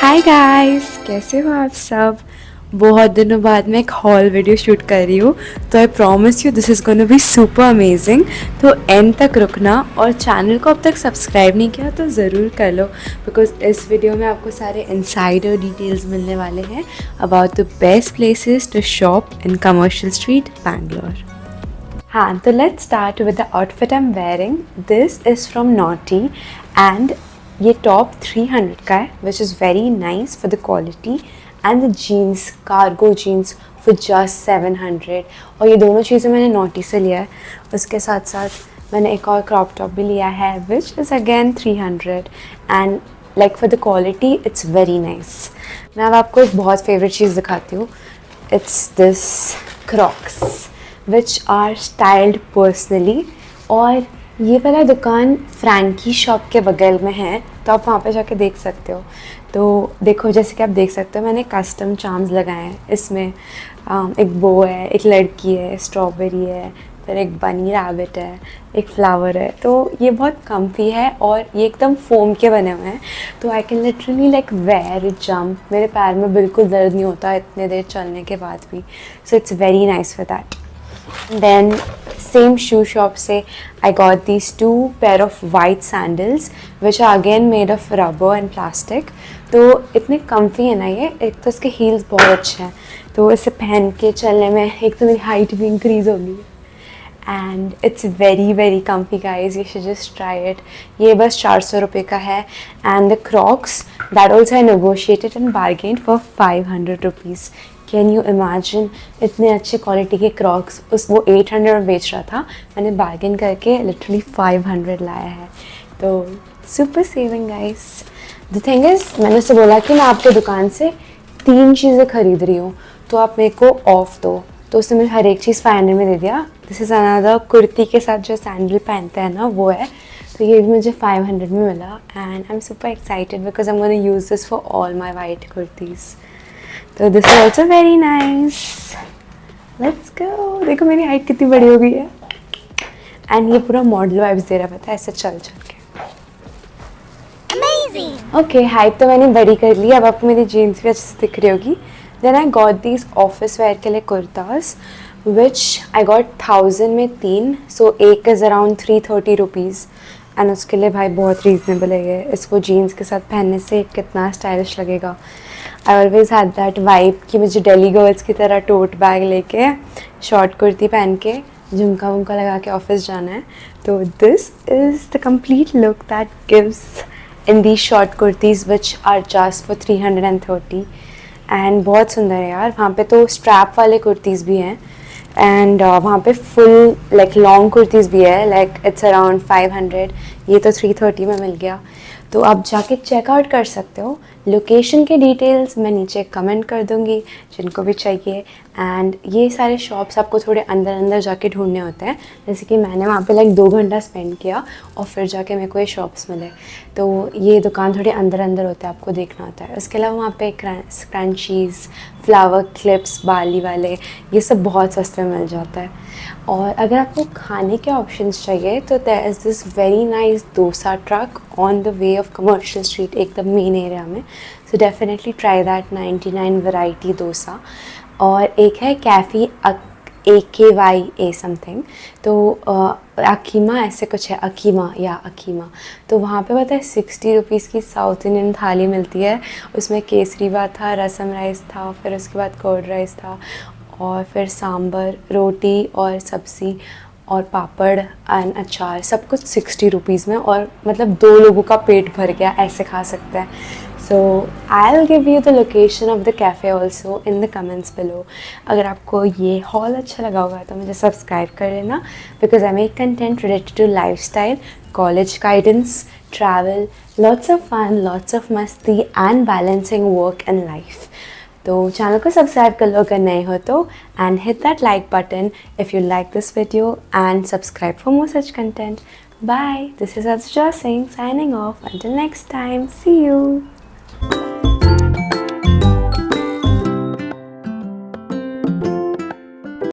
Hi guys, कैसे हो आप सब। बहुत दिनों बाद मैं एक हॉल वीडियो शूट कर रही हूँ, तो I promise you this is gonna be super amazing. तो एंड तक रुकना, और चैनल को अब तक सब्सक्राइब नहीं किया तो ज़रूर कर लो, बिकॉज इस वीडियो में आपको सारे इनसाइडर डिटेल्स मिलने वाले हैं about the best places to shop in commercial street Bangalore. हाँ, तो let's start with the outfit I am wearing. This is from naughty and ये टॉप 300 का है, which is very nice for the quality, and the jeans, cargo jeans for just 700। और ये दोनों चीज़ें मैंने नॉटी से लिया है। उसके साथ साथ मैंने एक और क्रॉप टॉप भी लिया है, which is again 300, and like for the quality it's very nice. मैं अब आपको एक बहुत फेवरेट चीज़ दिखाती हूँ। It's this crocs which are styled personally. और ये वाला दुकान फ्रैंकी शॉप के बगल में है, तो आप वहाँ पे जाके देख सकते हो। तो देखो, जैसे कि आप देख सकते हो, मैंने कस्टम चार्म्स लगाए हैं इसमें। एक बो है, एक लड़की है, स्ट्रॉबेरी है, फिर एक बनी रैबिट है, एक फ्लावर है। तो ये बहुत कम्फी है और ये एकदम फोम के बने हुए हैं, तो I can literally like wear it jump. मेरे पैर में बिल्कुल दर्द नहीं होता इतने देर चलने के बाद भी। So it's very nice for that. Then same shoe shop से I got these two pair of white sandals which are again made of rubber and plastic। तो इतने comfy है ना ये। एक तो इसके heels बहुत अच्छे हैं, तो इसे पहन के चलने में एक तो मेरी height भी increase होगी, and it's very very comfy guys, you should just try it। ये बस 400 रुपये का है। and the Crocs that also I negotiated and bargained for 500 rupees। Can you imagine, इतने अच्छे क्वालिटी के क्रॉक्स वो 800 में बेच रहा था, मैंने बार्गेन करके लिटरली 500 लाया है। तो super saving guys. The thing is, मैंने उससे बोला कि मैं आपके दुकान से 3 चीज़ें खरीद रही हूँ, तो आप मेरे को ऑफ दो। तो उसने मुझे हर एक चीज़ 500 में दे दिया। दिस इज़ अनदर कुर्ती के साथ जो सैंडल पहनते हैं ना, वो है। तो ये भी मुझे 500 में मिला, and I am super excited because I am gonna use this for all my white kurtis. तो this is also very nice. Let's go. देखो मेरी हाइट कितनी बड़ी हो गई है, एंड ये पूरा मॉडल वाइब्स दे रहा है, पता है, ऐसे चल चल के। अमेजिंग। ओके, हाइट तो मैंने बड़ी कर ली, अब आपको मेरी जीन्स भी अच्छे से दिख रही होगी। Then I got these office wear के लिए कुर्ताज विच आई गॉट 1000 में 3, सो एक इज़ अराउंड 330 रुपीज़। एंड उसके लिए भाई बहुत रीजनेबल है ये। इसको जीन्स के साथ पहनने से कितना स्टाइलिश लगेगा। I always had that vibe कि मुझे दिल्ली गर्ल्स की तरह टोट बैग लेके, शॉर्ट कुर्ती पहन के, झुमका वुमका लगा के ऑफिस जाना है। तो this is the complete look that gives in the short kurtis which are just for 330। And बहुत सुंदर है यार। वहाँ पे तो स्ट्रैप वाले कुर्तीज़ भी हैं, एंड वहाँ पे फुल लाइक लॉन्ग कुर्तीज़ भी है, लाइक इट्स अराउंड 500। ये तो 330 में मिल गया। तो आप जाके चेकआउट कर सकते हो। लोकेशन के डिटेल्स मैं नीचे कमेंट कर दूँगी जिनको भी चाहिए। एंड ये सारे शॉप्स आपको थोड़े अंदर अंदर जाके ढूंढने होते हैं, जैसे कि मैंने वहाँ पे लाइक 2 घंटा स्पेंड किया और फिर जाके मेरे को ये शॉप्स मिले। तो ये दुकान थोड़े अंदर अंदर होते हैं, आपको देखना होता है। उसके अलावा वहाँ पे क्रंचीज़, फ्लावर क्लिप्स, बाली वाले, ये सब बहुत सस्ते में मिल जाता है। और अगर आपको खाने के ऑप्शंस चाहिए तो there is this very nice dosa truck on the way of commercial street, एकदम मेन एरिया में। So definitely try that 99 variety dosa. और एक है कैफ़ी AKYA समथिंग, तो अकीमा ऐसे कुछ है, अकीमा। तो वहाँ पे पता है 60 रुपीज़ की साउथ इंडियन थाली मिलती है। उसमें केसरी भात था, रसम राइस था, फिर उसके बाद कर्ड राइस था, और फिर सांभर, रोटी और सब्ज़ी और पापड़ एंड अचार, सब कुछ 60 रुपीज़ में। और मतलब 2 लोगों का पेट भर गया, ऐसे खा सकते हैं। So I will give you the location of the cafe also in the comments below. अगर आपको ये हॉल अच्छा लगा होगा तो मुझे सब्सक्राइब कर लेना, because I make content related to lifestyle, college guidance, travel, lots of fun, lots of masti and balancing work and life. तो चैनल को सब्सक्राइब कर लो अगर नए हो तो, and hit that like button if you like this video, and subscribe for more such content. Bye, this is Arjuja Singh signing off. Until next time, see you.